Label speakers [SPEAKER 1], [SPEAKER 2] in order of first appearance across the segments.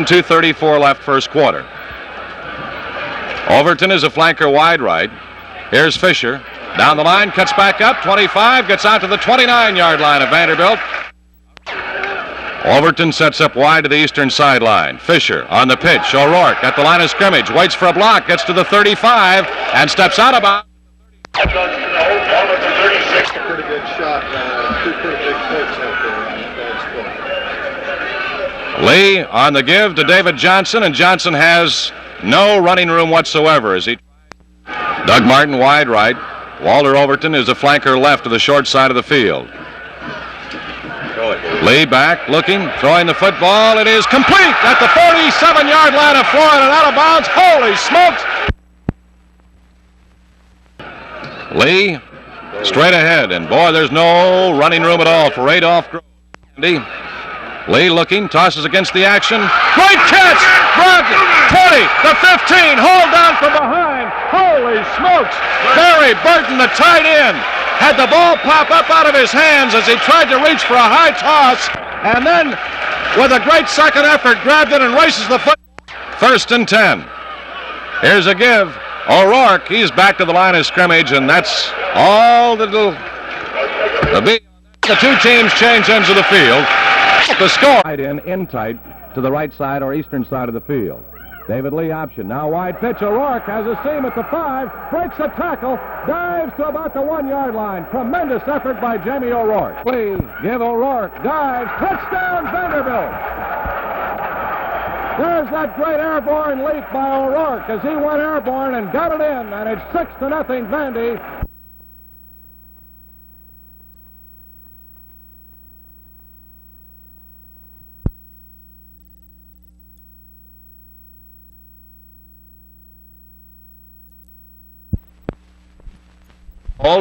[SPEAKER 1] and 2:34 left first quarter. Overton is a flanker wide right. Here's Fisher. Down the line, cuts back up, 25, gets out to the 29-yard line of Vanderbilt. Overton sets up wide to the eastern sideline. Fisher on the pitch. O'Rourke at the line of scrimmage. Waits for a block. Gets to the 35 and steps out about.
[SPEAKER 2] Pretty good shot. Two pretty big hits out there.
[SPEAKER 1] Lee on the give to David Johnson, and Johnson has no running room whatsoever as he. Doug Martin wide right. Walter Overton is a flanker left to the short side of the field. Lee back, looking, throwing the football. It is complete at the 47-yard line of Florida and out of bounds. Holy smokes! Lee straight ahead, and boy, there's no running room at all for Adolph Grody. Lee looking, tosses against the action. Great catch! Grody, 20, the 15, hold down from behind. Holy smokes! Barry Burton, the tight end, had the ball pop up out of his hands as he tried to reach for a high toss, and then, with a great second effort, grabbed it and races the foot. 1st and 10. Here's a give. O'Rourke, he's back to the line of scrimmage, and that's all that'll be. The two teams change ends of the field. The score. In tight to the right side or eastern side of the field. David Lee option. Now wide pitch. O'Rourke has a seam at the 5. Breaks a tackle. Dives to about the 1-yard line. Tremendous effort by Jamie O'Rourke. Lee, give O'Rourke. Dives. Touchdown Vanderbilt. There's that great airborne leap by O'Rourke as he went airborne and got it in. And it's 6-0 Vandy.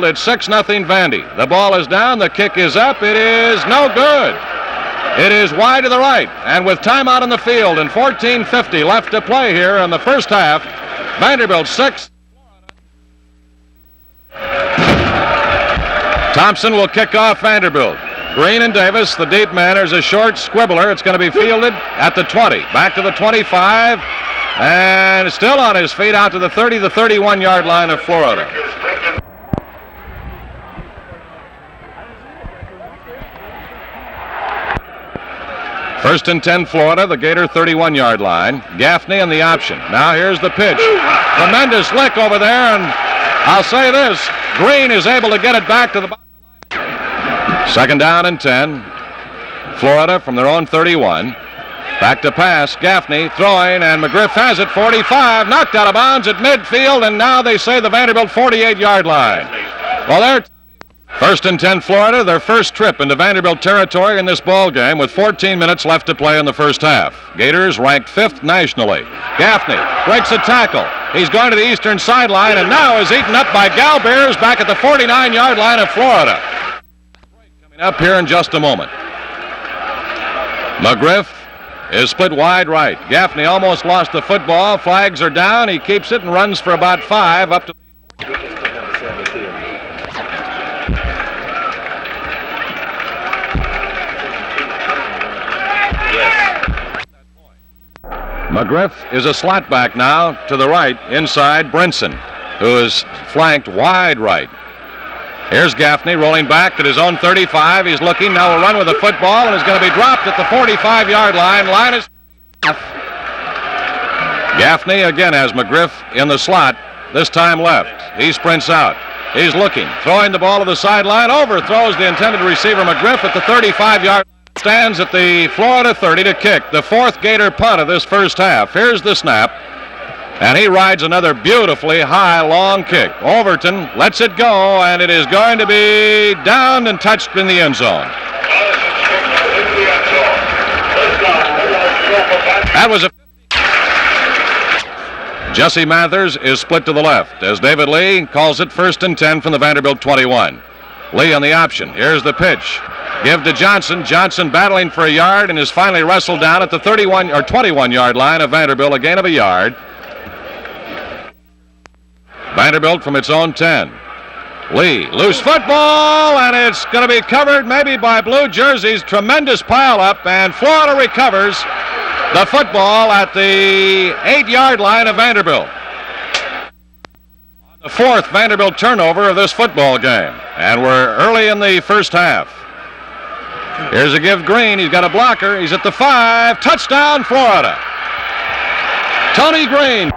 [SPEAKER 1] It's 6-0 Vandy. The ball is down. The kick is up. It is no good. It is wide to the right. And with timeout on the field and 14:50 left to play here in the first half, Vanderbilt 6. Thompson will kick off Vanderbilt. Green and Davis, the deep man. There's a short squibbler. It's going to be fielded at the 20. Back to the 25. And still on his feet out to the 30, the 31-yard line of Florida. First and 10, Florida, the Gator 31-yard line. Gaffney on the option. Now here's the pitch. Tremendous lick over there, and I'll say this, Green is able to get it back to the bottom of the line. 2nd down and 10. Florida from their own 31. Back to pass. Gaffney throwing, and McGriff has it. 45, knocked out of bounds at midfield, and now they say the Vanderbilt 48-yard line. Well, they're 1st and 10, Florida, their first trip into Vanderbilt territory in this ball game with 14 minutes left to play in the first half. Gators ranked 5th nationally. Gaffney breaks a tackle. He's going to the eastern sideline and now is eaten up by Galbeers back at the 49-yard line of Florida. Coming up here in just a moment. McGriff is split wide right. Gaffney almost lost the football. Flags are down. He keeps it and runs for about 5 up to. McGriff is a slot back now to the right inside Brinson, who is flanked wide right. Here's Gaffney rolling back at his own 35. He's looking, now will run with the football and is going to be dropped at the 45-yard line. Line is. Gaffney again has McGriff in the slot, this time left. He sprints out. He's looking, throwing the ball to the sideline, overthrows the intended receiver McGriff at the 35-yard line. Stands at the Florida 30 to kick the 4th Gator punt of this first half. Here's the snap, and he rides another beautifully high, long kick. Overton lets it go, and it is going to be downed and touched in the end zone. That was a. Jesse Mathers is split to the left as David Lee calls it 1st and 10 from the Vanderbilt 21. Lee on the option. Here's the pitch. Give to Johnson. Johnson battling for a yard and is finally wrestled down at the 31 or 21-yard line of Vanderbilt, a gain of a yard. Vanderbilt from its own 10. Lee, loose football, and it's going to be covered maybe by blue jerseys. Tremendous pile-up, and Florida recovers. the football at the 8-yard line of Vanderbilt. On the fourth Vanderbilt turnover of this football game. And we're early in the first half. Here's a give Green. He's got a blocker. He's at the 5. Touchdown, Florida. Tony Green.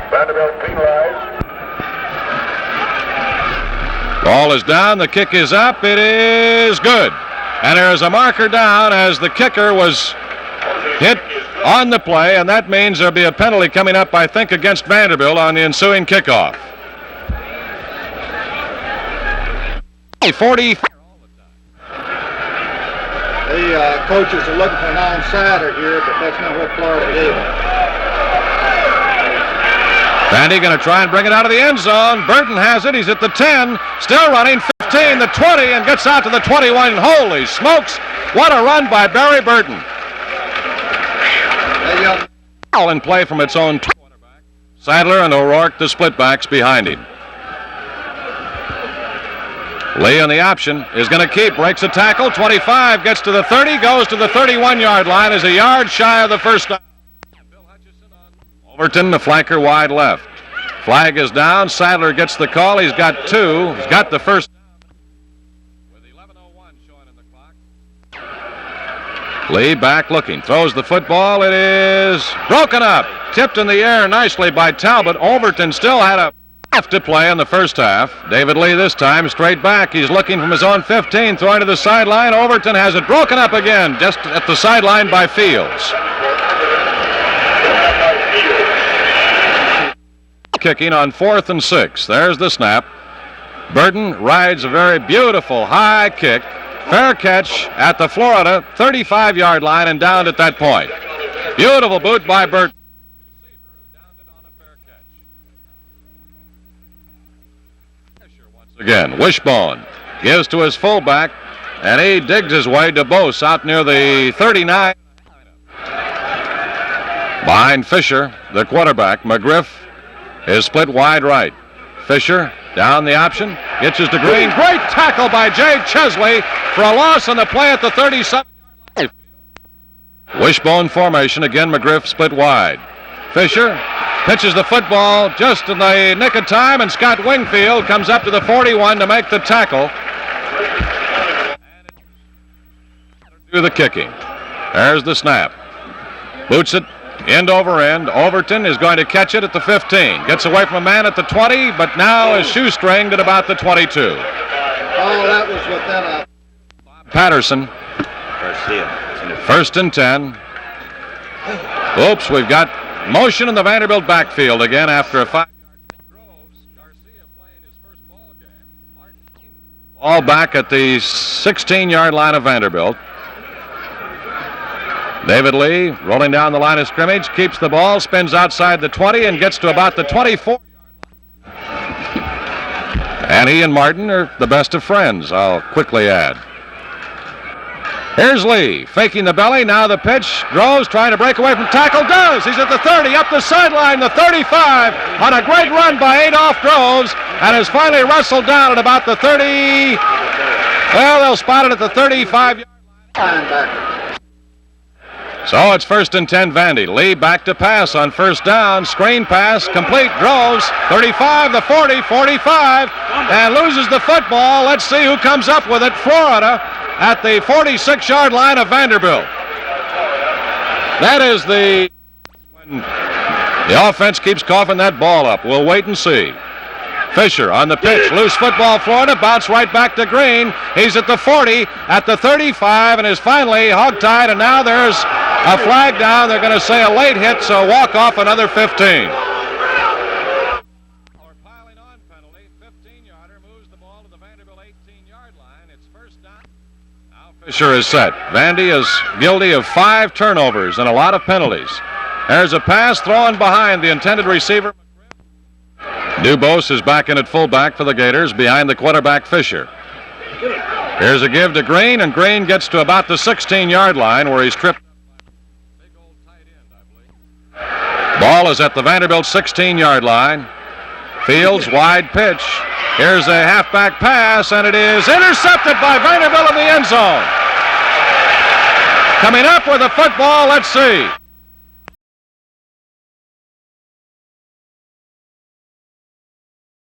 [SPEAKER 2] Vanderbilt penalized.
[SPEAKER 1] Ball is down. The kick is up. It is good. And there is a marker down as the kicker was hit on the play, and that means there'll be a penalty coming up, I think, against Vanderbilt on the ensuing kickoff. 40.
[SPEAKER 2] The coaches are looking for an onside here, but that's not what Florida gave them.
[SPEAKER 1] Vandy going to try and bring it out of the end zone. Burton has it. He's at the 10. Still running. 15, the 20, and gets out to the 21. Holy smokes. What a run by Barry Burton. Foul in play from its own quarterback. Sadler and O'Rourke, the splitbacks behind him. Lee on the option is going to keep. Breaks a tackle. 25 gets to the 30. Goes to the 31-yard line. Is a yard shy of the first down. Overton, the flanker, wide left. Flag is down. Sadler gets the call. He's got 2. He's got the first down. With 11:01 showing in the clock. Lee back looking. Throws the football. It is broken up. Tipped in the air nicely by Talbot. Overton still had a half to play in the first half. David Lee this time straight back. He's looking from his own 15. Throwing to the sideline. Overton has it broken up again. Just at the sideline by Fields. Kicking on 4th and 6. There's the snap. Burton rides a very beautiful high kick. Fair catch at the Florida 35-yard line and downed at that point. Beautiful boot by Burton. Once again, Wishbone gives to his fullback, and he digs his way to Bose out near the 39. Behind Fisher, the quarterback, McGriff is split wide right. Fisher down the option, gets to Green. Great tackle by Jay Chesley for a loss on the play at the 37-yard line. Wishbone formation again. McGriff split wide. Fisher pitches the football just in the nick of time, and Scott Wingfield comes up to the 41 to make the tackle. Do the kicking. There's the snap. Boots it. End over end. Overton is going to catch it at the 15. Gets away from a man at the 20, but now is shoestringed at about the 22.
[SPEAKER 2] Oh, that was within a...
[SPEAKER 1] Patterson. First and 10. Oops, we've got motion in the Vanderbilt backfield again after a 5-yard Garcia playing his first ball game. Ball back at the 16-yard line of Vanderbilt. David Lee rolling down the line of scrimmage, keeps the ball, spins outside the 20 and gets to about the 24. And he and Martin are the best of friends, I'll quickly add. Here's Lee, faking the belly, now the pitch, Groves trying to break away from tackle, does! He's at the 30, up the sideline, the 35, on a great run by Adolph Groves, and is finally wrestled down at about the 30, well, they'll spot it at the 35-yard line. So it's 1st and 10 Vandy. Lee back to pass on first down. Screen pass, complete. Groves, 35, the 40, 45, and loses the football. Let's see who comes up with it. Florida at the 46-yard line of Vanderbilt. That is when the offense keeps coughing that ball up. We'll wait and see. Fisher on the pitch. Loose football, Florida. Bounce right back to Green. He's at the 40, at the 35, and is finally hogtied, and now there's a flag down. They're going to say a late hit, so walk off another 15. Piling on penalty. 15-yarder moves the ball Fisher is set. Vandy is guilty of 5 turnovers and a lot of penalties. There's a pass thrown behind the intended receiver. Dubose is back in at fullback for the Gators behind the quarterback Fisher. Here's a give to Green, and Green gets to about the 16-yard line where he's tripped. Big old tight end, I believe. Ball is at the Vanderbilt 16-yard line. Fields wide pitch. Here's a halfback pass, and it is intercepted by Vanderbilt in the end zone. Coming up with the football, let's see.